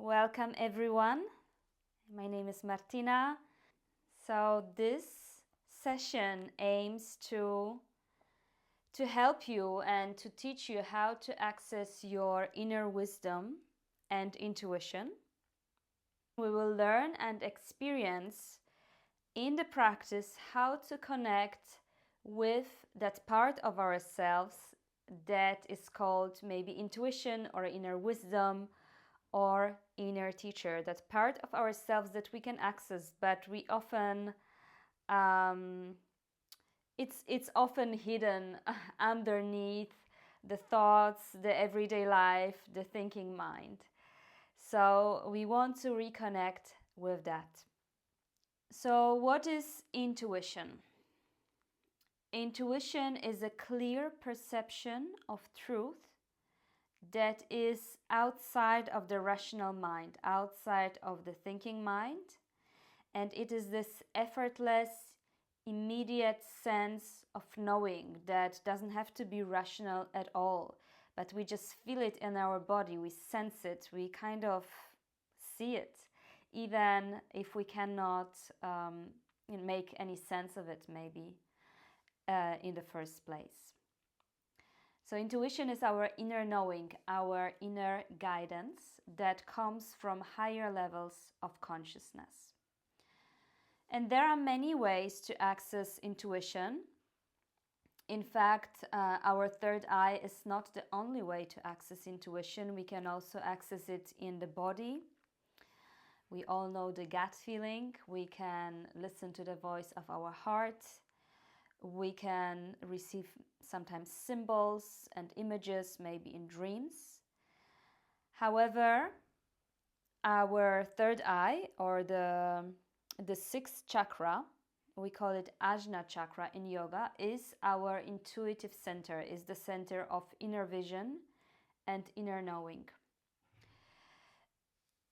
Welcome everyone. My name is Martina. So this session aims to help you and to teach you how to access your inner wisdom and intuition. We will learn and experience in the practice how to connect with that part of ourselves that is called maybe intuition or inner wisdom or inner teacher, that part of ourselves that we can access, but we often it's often hidden underneath the thoughts, the everyday life, the thinking mind. So we want to reconnect with that. So what is intuition? Intuition is a clear perception of truth that is outside of the rational mind, outside of the thinking mind. And it is this effortless, immediate sense of knowing that doesn't have to be rational at all, but we just feel it in our body, we sense it, we kind of see it, even if we cannot make any sense of it maybe in the first place. So intuition is our inner knowing, our inner guidance that comes from higher levels of consciousness. And there are many ways to access intuition. In fact, our third eye is not the only way to access intuition. We can also access it in the body. We all know the gut feeling. We can listen to the voice of our heart. We can receive sometimes symbols and images, maybe in dreams. However, our third eye, or the sixth chakra, we call it Ajna chakra in yoga, is our intuitive center, is the center of inner vision and inner knowing.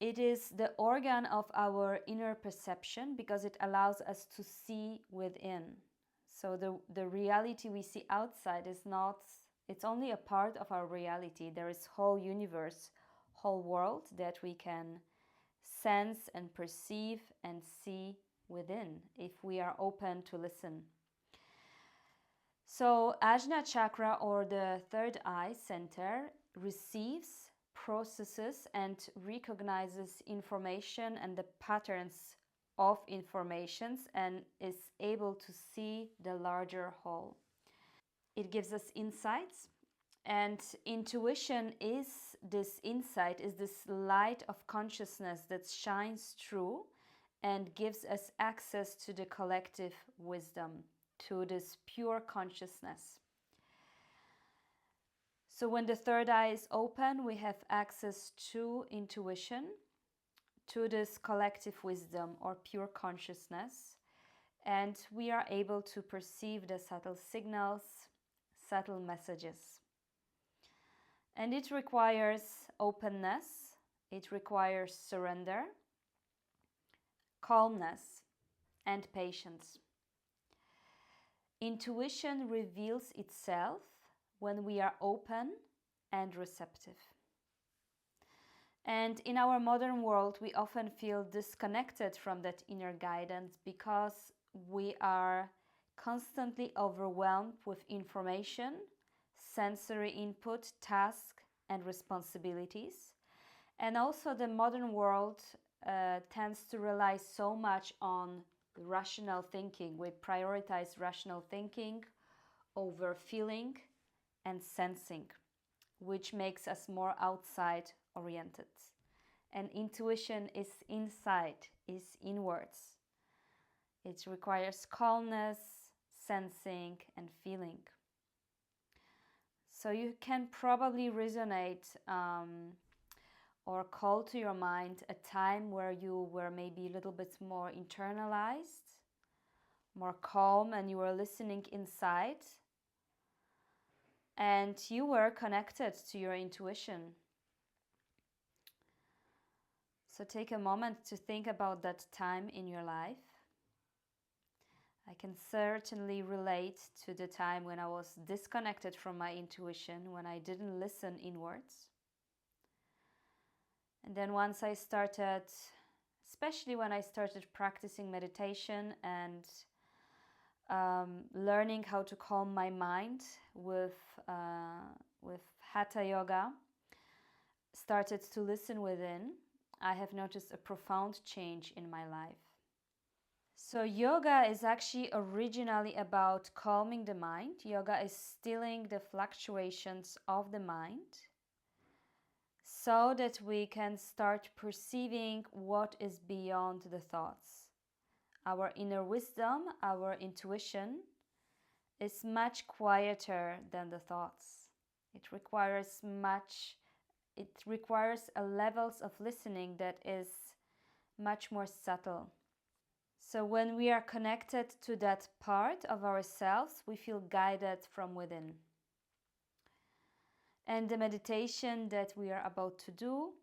It is the organ of our inner perception because it allows us to see within. So the reality we see outside is not, it's only a part of our reality. There is whole universe, whole world that we can sense and perceive and see within if we are open to listen. So Ajna chakra, or the third eye center, receives, processes and recognizes information and the patterns of informations and is able to see the larger whole. It gives us insights, and intuition is this insight, is this light of consciousness that shines through and gives us access to the collective wisdom, to this pure consciousness. So when the third eye is open, we have access to intuition, to this collective wisdom or pure consciousness, and we are able to perceive the subtle signals, subtle messages. And it requires openness, it requires surrender, calmness, and patience. Intuition reveals itself when we are open and receptive. And in our modern world, we often feel disconnected from that inner guidance because we are constantly overwhelmed with information, sensory input, tasks, and responsibilities. And also the modern world tends to rely so much on rational thinking. We prioritize rational thinking over feeling and sensing, which makes us more outside oriented. And intuition is inside, is inwards. It requires calmness, sensing, and feeling. So you can probably resonate or call to your mind a time where you were maybe a little bit more internalized, more calm, and you were listening inside, and you were connected to your intuition. So take a moment to think about that time in your life. I can certainly relate to the time when I was disconnected from my intuition, when I didn't listen inwards. And then once I started, especially when I started practicing meditation and learning how to calm my mind with Hatha Yoga, started to listen within, I have noticed a profound change in my life. So yoga is actually originally about calming the mind. Yoga is stilling the fluctuations of the mind so that we can start perceiving what is beyond the thoughts. Our inner wisdom, our intuition is much quieter than the thoughts. It requires levels of listening that is much more subtle. So when we are connected to that part of ourselves, we feel guided from within. And the meditation that we are about to do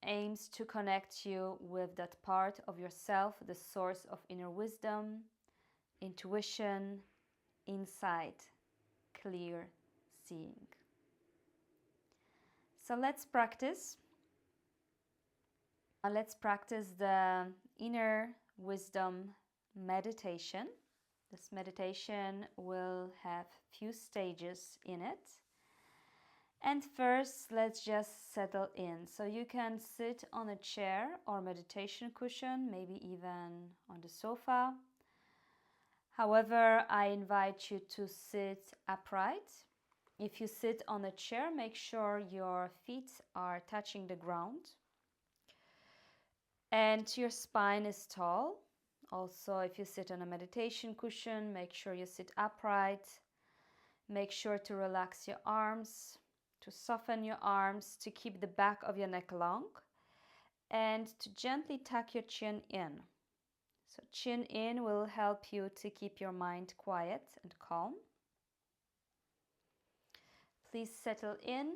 aims to connect you with that part of yourself, the source of inner wisdom, intuition, insight, clear seeing. So let's practice. Let's practice the inner wisdom meditation. This meditation will have few stages in it. And first, let's just settle in. So you can sit on a chair or meditation cushion, maybe even on the sofa. However, I invite you to sit upright. If you sit on a chair, make sure your feet are touching the ground and your spine is tall. Also, if you sit on a meditation cushion, make sure you sit upright. Make sure to relax your arms, to soften your arms, to keep the back of your neck long, and to gently tuck your chin in. So chin in will help you to keep your mind quiet and calm. Please settle in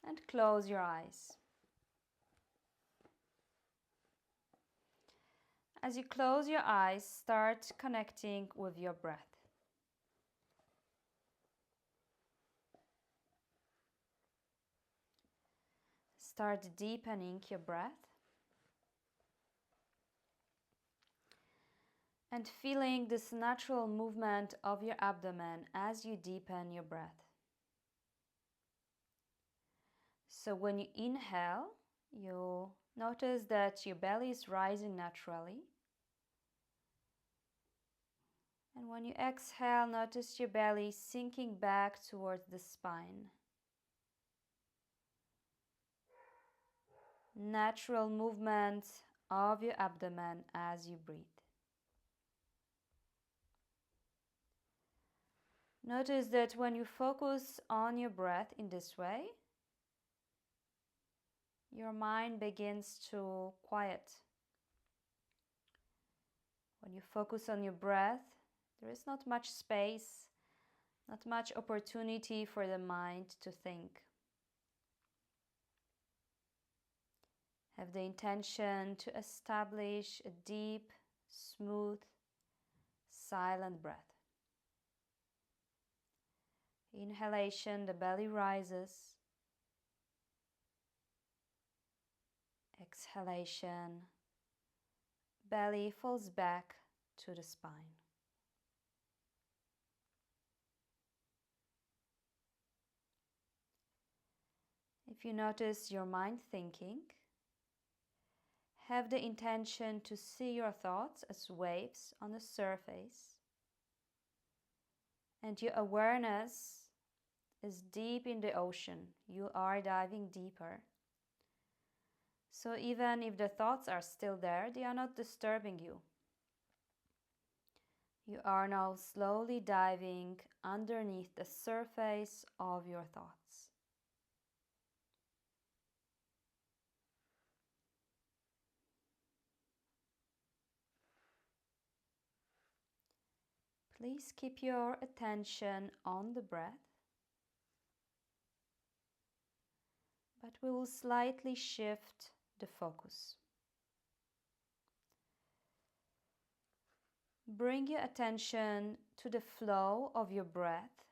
and close your eyes. As you close your eyes, start connecting with your breath. Start deepening your breath and feeling this natural movement of your abdomen as you deepen your breath. So when you inhale, you notice that your belly is rising naturally. And when you exhale, notice your belly sinking back towards the spine. Natural movement of your abdomen as you breathe. Notice that when you focus on your breath in this way, your mind begins to quiet. When you focus on your breath, there is not much space, not much opportunity for the mind to think. Have the intention to establish a deep, smooth, silent breath. Inhalation, the belly rises. Exhalation, belly falls back to the spine. If you notice your mind thinking, have the intention to see your thoughts as waves on the surface, and your awareness is deep in the ocean. You are diving deeper. So even if the thoughts are still there, they are not disturbing you. You are now slowly diving underneath the surface of your thoughts. Please keep your attention on the breath, but we will slightly shift the focus. Bring your attention to the flow of your breath,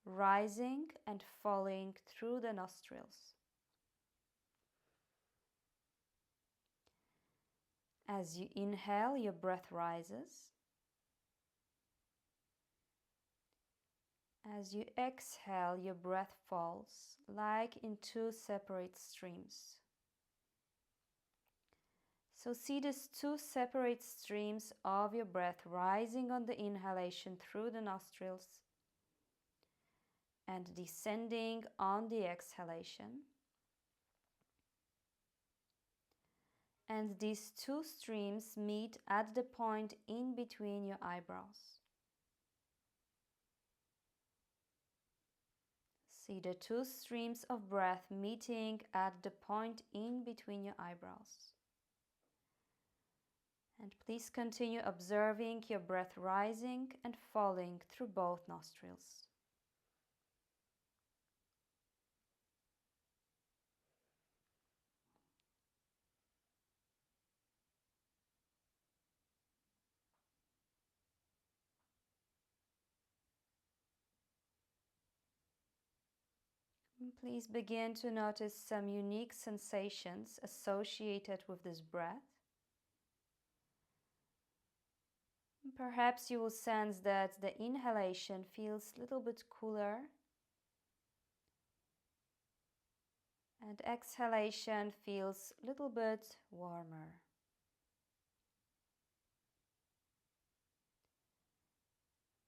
rising and falling through the nostrils. As you inhale, your breath rises. As you exhale, your breath falls, like in two separate streams. So see these two separate streams of your breath rising on the inhalation through the nostrils and descending on the exhalation. And these two streams meet at the point in between your eyebrows. See the two streams of breath meeting at the point in between your eyebrows. And please continue observing your breath rising and falling through both nostrils. And please begin to notice some unique sensations associated with this breath. Perhaps you will sense that the inhalation feels a little bit cooler and exhalation feels a little bit warmer.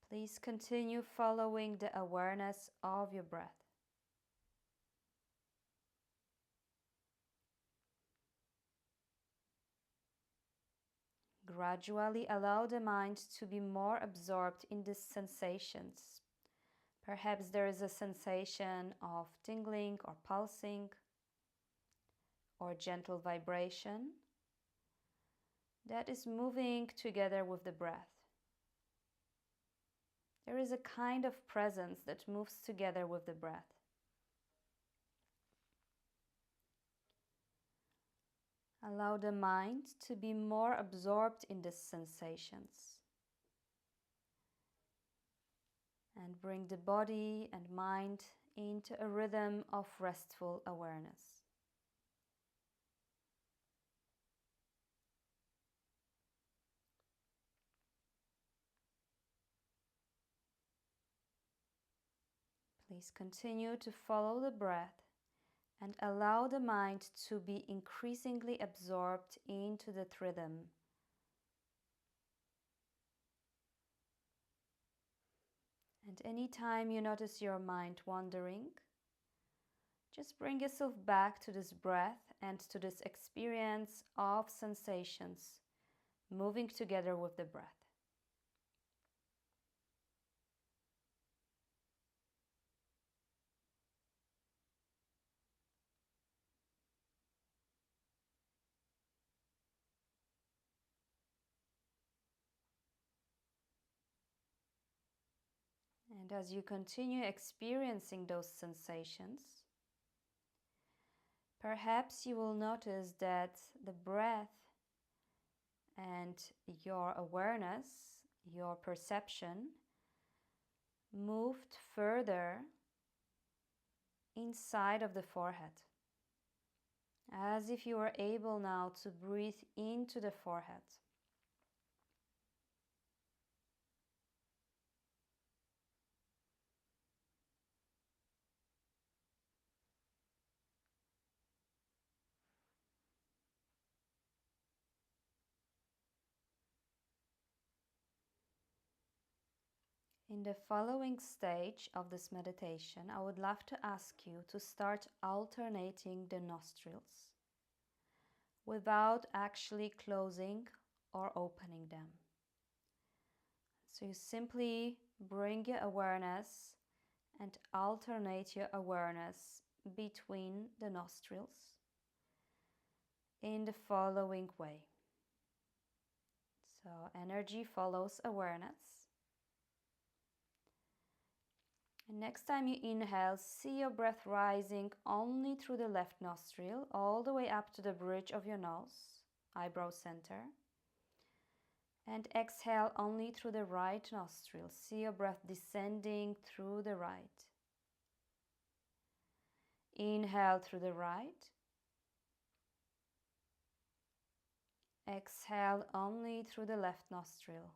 Please continue following the awareness of your breath. Gradually allow the mind to be more absorbed in these sensations. Perhaps there is a sensation of tingling or pulsing or gentle vibration that is moving together with the breath. There is a kind of presence that moves together with the breath. Allow the mind to be more absorbed in these sensations. And bring the body and mind into a rhythm of restful awareness. Please continue to follow the breath and allow the mind to be increasingly absorbed into that rhythm. And anytime you notice your mind wandering, just bring yourself back to this breath and to this experience of sensations moving together with the breath. And as you continue experiencing those sensations, perhaps you will notice that the breath and your awareness, your perception, moved further inside of the forehead, as if you were able now to breathe into the forehead. In the following stage of this meditation, I would love to ask you to start alternating the nostrils without actually closing or opening them. So you simply bring your awareness and alternate your awareness between the nostrils in the following way. So energy follows awareness. And next time you inhale, see your breath rising only through the left nostril, all the way up to the bridge of your nose, eyebrow center. And exhale only through the right nostril. See your breath descending through the right. Inhale through the right. Exhale only through the left nostril.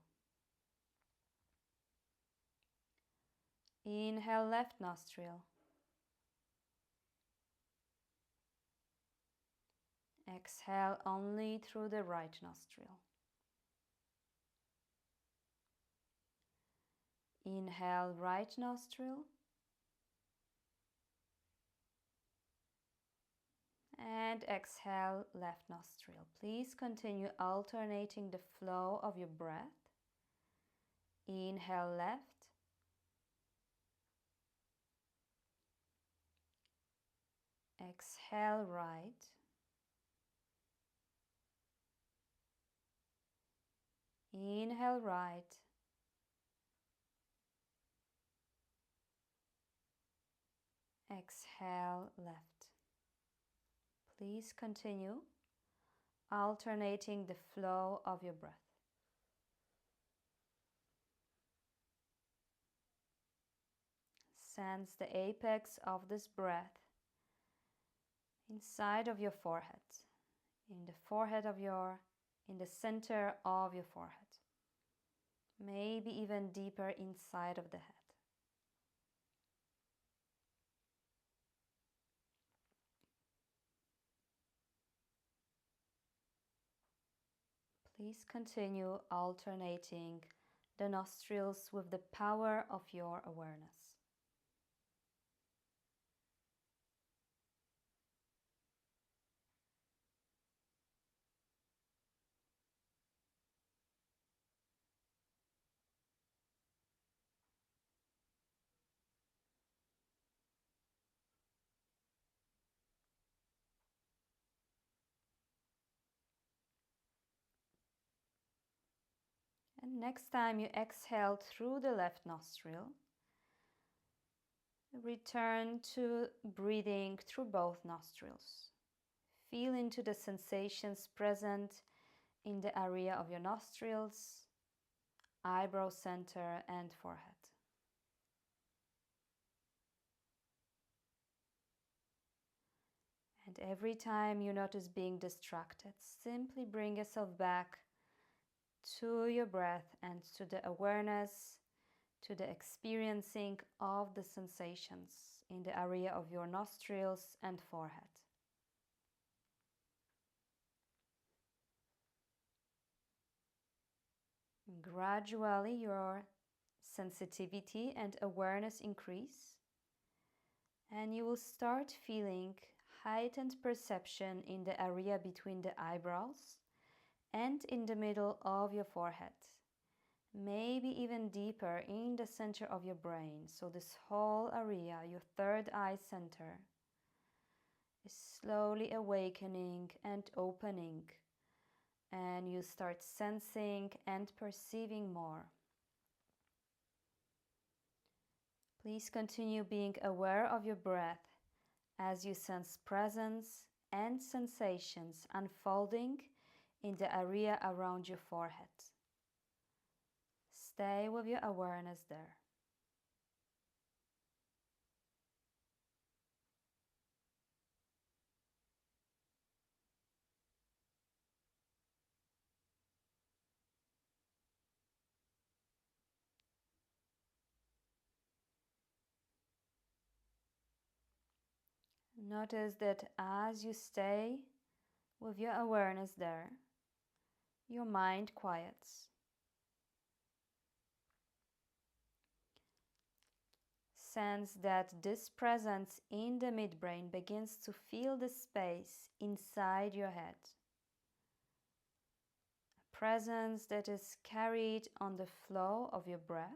Inhale, left nostril. Exhale only through the right nostril. Inhale, right nostril. And exhale, left nostril. Please continue alternating the flow of your breath. Inhale, left. Exhale, right. Inhale, right. Exhale, left. Please continue alternating the flow of your breath. Sense the apex of this breath inside of your forehead, in the center of your forehead, maybe even deeper inside of the head. Please continue alternating the nostrils with the power of your awareness. And next time you exhale through the left nostril, return to breathing through both nostrils. Feel into the sensations present in the area of your nostrils, eyebrow center, and forehead. And every time you notice being distracted, simply bring yourself back to your breath and to the awareness, to the experiencing of the sensations in the area of your nostrils and forehead. Gradually, your sensitivity and awareness increase, and you will start feeling heightened perception in the area between the eyebrows and in the middle of your forehead, maybe even deeper in the center of your brain. So this whole area, your third eye center, is slowly awakening and opening, and you start sensing and perceiving more. Please continue being aware of your breath as you sense presence and sensations unfolding in the area around your forehead. Stay with your awareness there. Notice that as you stay with your awareness there, your mind quiets. Sense that this presence in the midbrain begins to fill the space inside your head. A presence that is carried on the flow of your breath.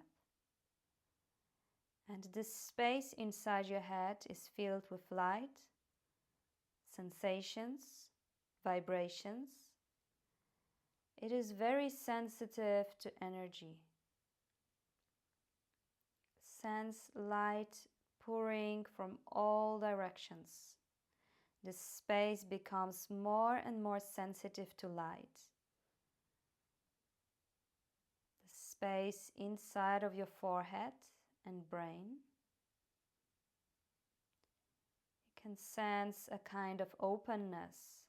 And this space inside your head is filled with light, sensations, vibrations. It is very sensitive to energy. Sense light pouring from all directions. The space becomes more and more sensitive to light. The space inside of your forehead and brain. You can sense a kind of openness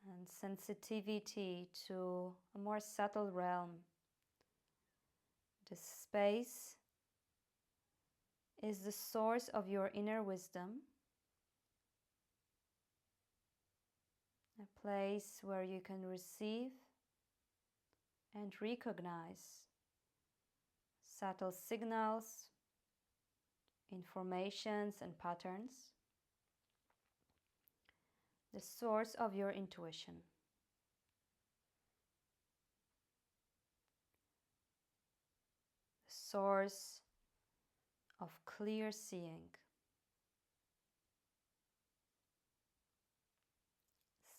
and sensitivity to a more subtle realm. This space is the source of your inner wisdom, a place where you can receive and recognize subtle signals, informations, and patterns, the source of your intuition. The source of clear seeing.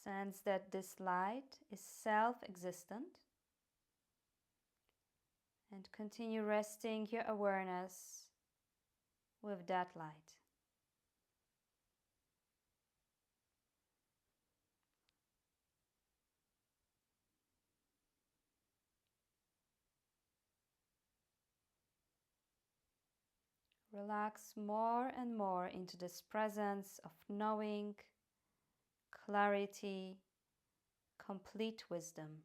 Sense that this light is self-existent and continue resting your awareness with that light. Relax more and more into this presence of knowing, clarity, complete wisdom.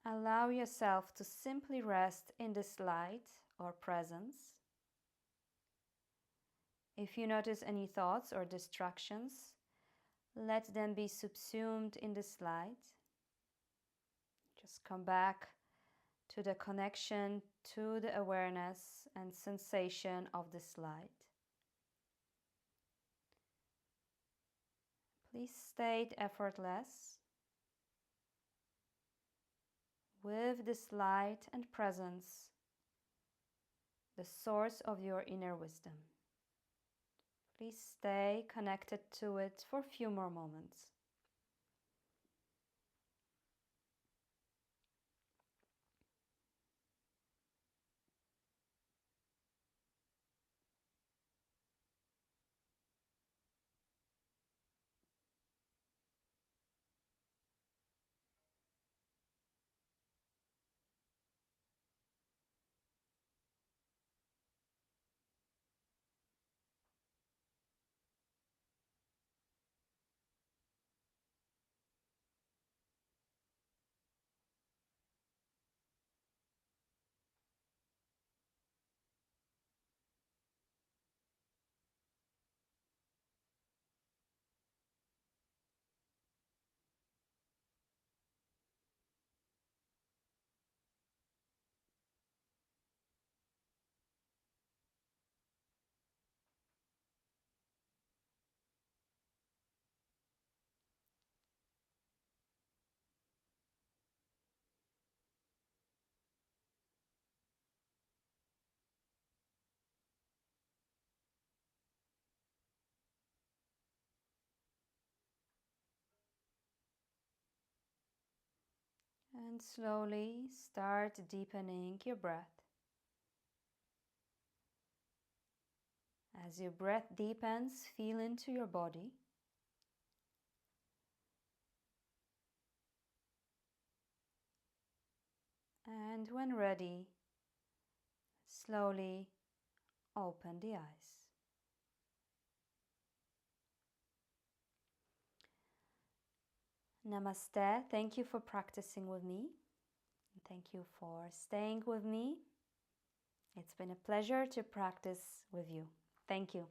Allow yourself to simply rest in this light or presence. If you notice any thoughts or distractions, let them be subsumed in this light. Just come back to the connection to the awareness and sensation of this light. Please stay effortless with this light and presence, the source of your inner wisdom. Please stay connected to it for a few more moments. And slowly start deepening your breath. As your breath deepens, feel into your body. And when ready, slowly open the eyes. Namaste. Thank you for practicing with me. Thank you for staying with me. It's been a pleasure to practice with you. Thank you.